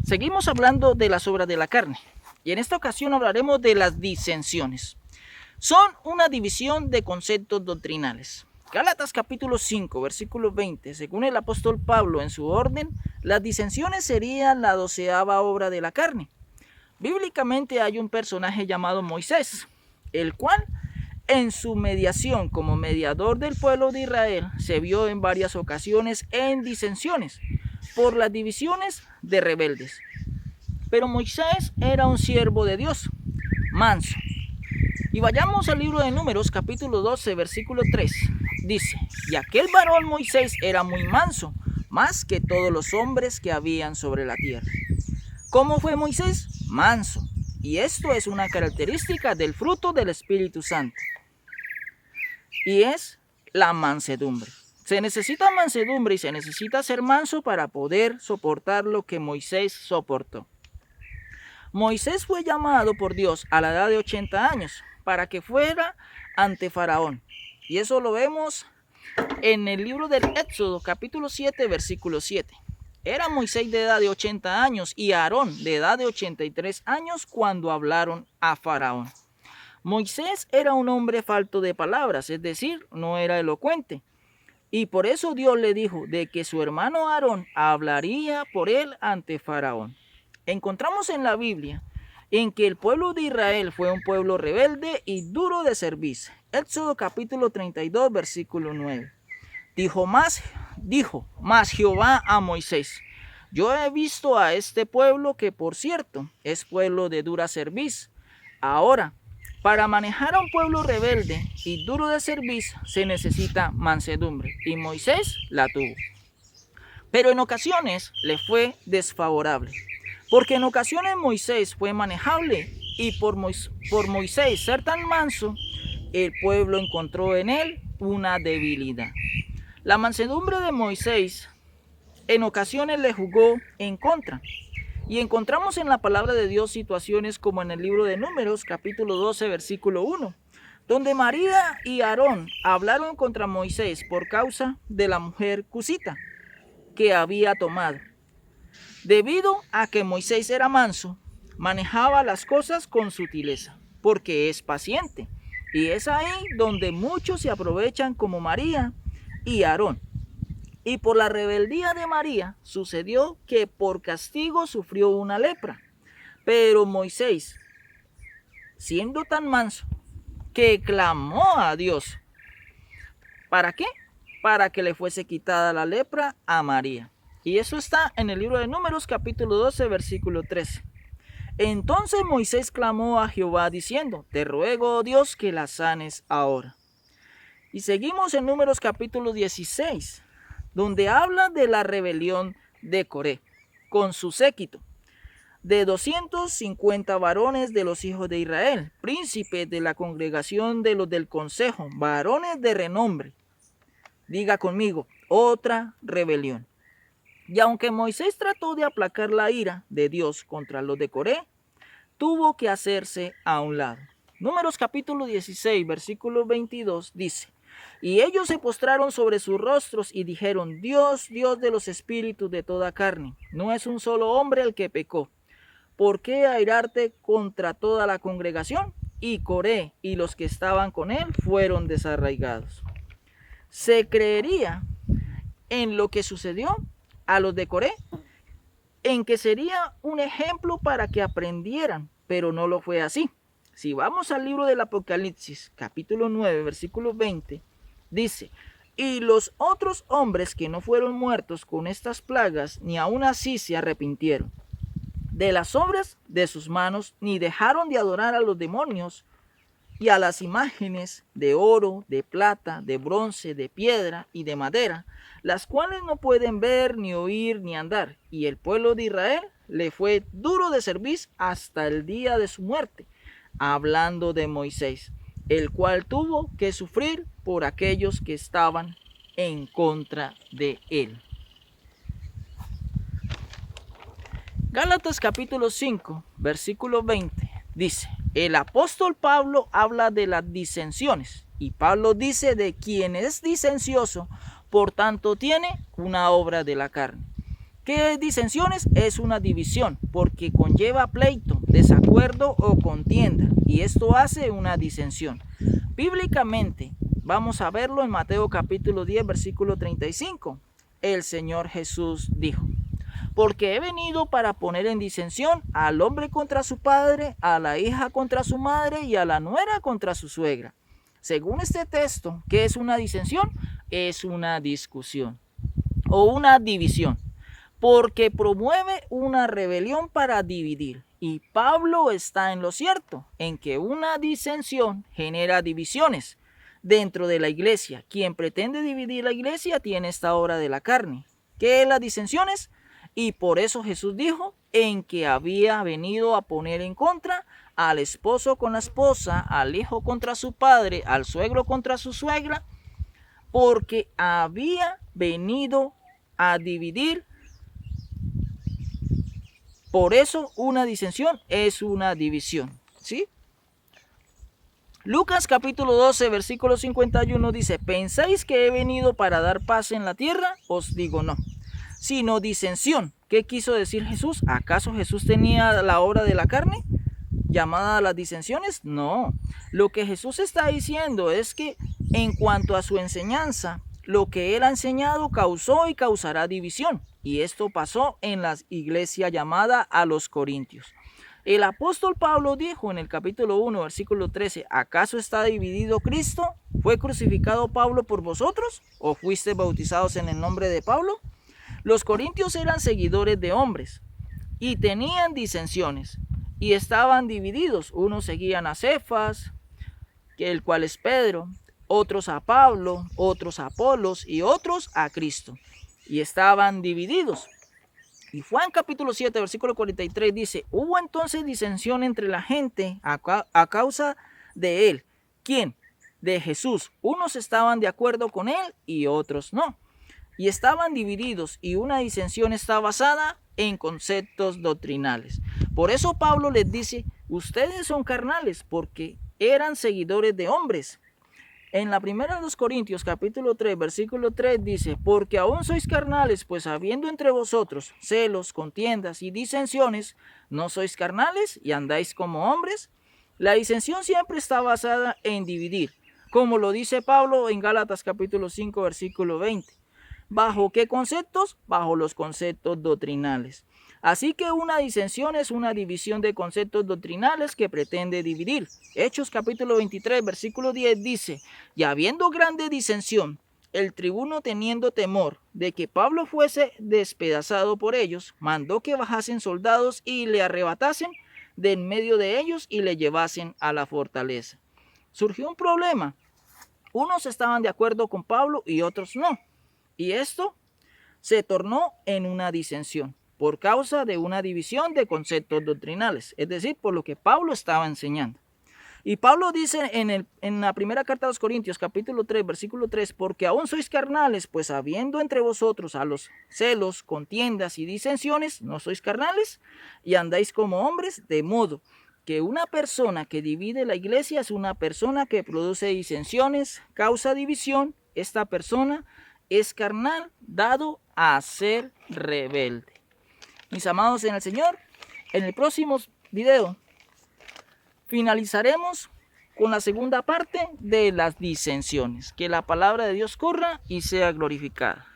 Seguimos hablando de las obras de la carne y en esta ocasión hablaremos de las disensiones. Son una división de conceptos doctrinales. Gálatas capítulo 5, versículo 20, según el apóstol Pablo en su orden, las disensiones serían la 12ª obra de la carne. Bíblicamente hay un personaje llamado Moisés, el cual en su mediación como mediador del pueblo de Israel se vio en varias ocasiones en disensiones por las divisiones de rebeldes. Pero Moisés era un siervo de Dios, manso. Y vayamos al libro de Números, capítulo 12, versículo 3. Dice, y aquel varón Moisés era muy manso, más que todos los hombres que habían sobre la tierra. ¿Cómo fue Moisés? Manso. Y esto es una característica del fruto del Espíritu Santo. Y es la mansedumbre. Se necesita mansedumbre y se necesita ser manso para poder soportar lo que Moisés soportó. Moisés fue llamado por Dios a la edad de 80 años para que fuera ante Faraón. Y eso lo vemos en el libro del Éxodo, capítulo 7, versículo 7. Era Moisés de edad de 80 años y Aarón de edad de 83 años cuando hablaron a Faraón. Moisés era un hombre falto de palabras, es decir, no era elocuente. Y por eso Dios le dijo de que su hermano Aarón hablaría por él ante Faraón. Encontramos en la Biblia en que el pueblo de Israel fue un pueblo rebelde y duro de servicio. Éxodo capítulo 32, versículo 9. Dijo más Jehová a Moisés, yo he visto a este pueblo que por cierto es pueblo de dura cerviz. Ahora, para manejar a un pueblo rebelde y duro de cerviz se necesita mansedumbre y Moisés la tuvo. Pero en ocasiones le fue desfavorable, porque en ocasiones Moisés fue manejable y por Moisés ser tan manso, el pueblo encontró en él una debilidad. La mansedumbre de Moisés en ocasiones le jugó en contra. Y encontramos en la palabra de Dios situaciones como en el libro de Números, capítulo 12, versículo 1, donde María y Aarón hablaron contra Moisés por causa de la mujer cusita que había tomado. Debido a que Moisés era manso, manejaba las cosas con sutileza, porque es paciente. Y es ahí donde muchos se aprovechan como María y Aarón. Y por la rebeldía de María sucedió que por castigo sufrió una lepra. Pero Moisés, siendo tan manso, que clamó a Dios. ¿Para qué? Para que le fuese quitada la lepra a María. Y eso está en el libro de Números capítulo 12 versículo 13. Entonces Moisés clamó a Jehová diciendo, te ruego, oh Dios, que la sanes ahora. Y seguimos en Números capítulo 16, donde habla de la rebelión de Coré, con su séquito, de 250 varones de los hijos de Israel, príncipes de la congregación de los del consejo, varones de renombre. Diga conmigo, otra rebelión. Y aunque Moisés trató de aplacar la ira de Dios contra los de Coré, tuvo que hacerse a un lado. Números capítulo 16, versículo 22 dice, y ellos se postraron sobre sus rostros y dijeron, Dios, Dios de los espíritus de toda carne, no es un solo hombre el que pecó. ¿Por qué airarte contra toda la congregación? Y Coré y los que estaban con él fueron desarraigados. Se creería en lo que sucedió a los de Coré, en que sería un ejemplo para que aprendieran, pero no lo fue así. Si vamos al libro del Apocalipsis, capítulo 9, versículo 20, dice, y los otros hombres que no fueron muertos con estas plagas, ni aun así se arrepintieron de las obras de sus manos, ni dejaron de adorar a los demonios y a las imágenes de oro, de plata, de bronce, de piedra y de madera, las cuales no pueden ver, ni oír, ni andar. Y el pueblo de Israel le fue duro de cerviz hasta el día de su muerte, hablando de Moisés, el cual tuvo que sufrir por aquellos que estaban en contra de él. Gálatas capítulo 5, versículo 20, dice, el apóstol Pablo habla de las disensiones, y Pablo dice de quien es disencioso por tanto tiene una obra de la carne. ¿Qué es disensiones? Es una división, porque conlleva pleito, desacuerdo o contienda, y esto hace una disensión. Bíblicamente, vamos a verlo en Mateo capítulo 10, versículo 35. El Señor Jesús dijo: porque he venido para poner en disensión al hombre contra su padre, a la hija contra su madre y a la nuera contra su suegra. Según este texto, ¿qué es una disensión? Es una discusión o una división, porque promueve una rebelión para dividir. Y Pablo está en lo cierto, en que una disensión genera divisiones dentro de la iglesia. Quien pretende dividir la iglesia tiene esta obra de la carne. ¿Qué es las disensiones? Y por eso Jesús dijo en que había venido a poner en contra al esposo con la esposa, al hijo contra su padre, al suegro contra su suegra, porque había venido a dividir. Por eso una disensión es una división, ¿sí? Lucas capítulo 12, versículo 51 dice: ¿pensáis que he venido para dar paz en la tierra? Os digo no, sino disensión. ¿Qué quiso decir Jesús? ¿Acaso Jesús tenía la obra de la carne llamada las disensiones? No. Lo que Jesús está diciendo es que en cuanto a su enseñanza, lo que él ha enseñado causó y causará división. Y esto pasó en la iglesia llamada a los Corintios. El apóstol Pablo dijo en el capítulo 1, versículo 13, ¿acaso está dividido Cristo? ¿Fue crucificado Pablo por vosotros? ¿O fuisteis bautizados en el nombre de Pablo? Los corintios eran seguidores de hombres y tenían disensiones y estaban divididos. Unos seguían a Cefas, el cual es Pedro, otros a Pablo, otros a Apolos y otros a Cristo. Y estaban divididos. Y Juan capítulo 7, versículo 43 dice: hubo entonces disensión entre la gente a causa de él. ¿Quién? De Jesús. Unos estaban de acuerdo con él y otros no. Y estaban divididos, y una disensión está basada en conceptos doctrinales. Por eso Pablo les dice: ustedes son carnales, porque eran seguidores de hombres. En la primera de los Corintios, capítulo 3, versículo 3 dice: porque aún sois carnales, pues habiendo entre vosotros celos, contiendas y disensiones, ¿no sois carnales y andáis como hombres? La disensión siempre está basada en dividir, como lo dice Pablo en Gálatas capítulo 5, versículo 20. ¿Bajo qué conceptos? Bajo los conceptos doctrinales. Así que una disensión es una división de conceptos doctrinales que pretende dividir. Hechos capítulo 23, versículo 10 dice: y habiendo grande disensión, el tribuno, teniendo temor de que Pablo fuese despedazado por ellos, mandó que bajasen soldados y le arrebatasen de en medio de ellos y le llevasen a la fortaleza. Surgió un problema. Unos estaban de acuerdo con Pablo y otros no. Y esto se tornó en una disensión por causa de una división de conceptos doctrinales, es decir, por lo que Pablo estaba enseñando. Y Pablo dice en la primera carta a los Corintios, capítulo 3, versículo 3, porque aún sois carnales, pues habiendo entre vosotros a los celos, contiendas y disensiones, no sois carnales y andáis como hombres, de modo que una persona que divide la iglesia es una persona que produce disensiones, causa división. Esta persona es carnal, dado a ser rebelde. Mis amados en el Señor, en el próximo video finalizaremos con la segunda parte de las disensiones. Que la palabra de Dios corra y sea glorificada.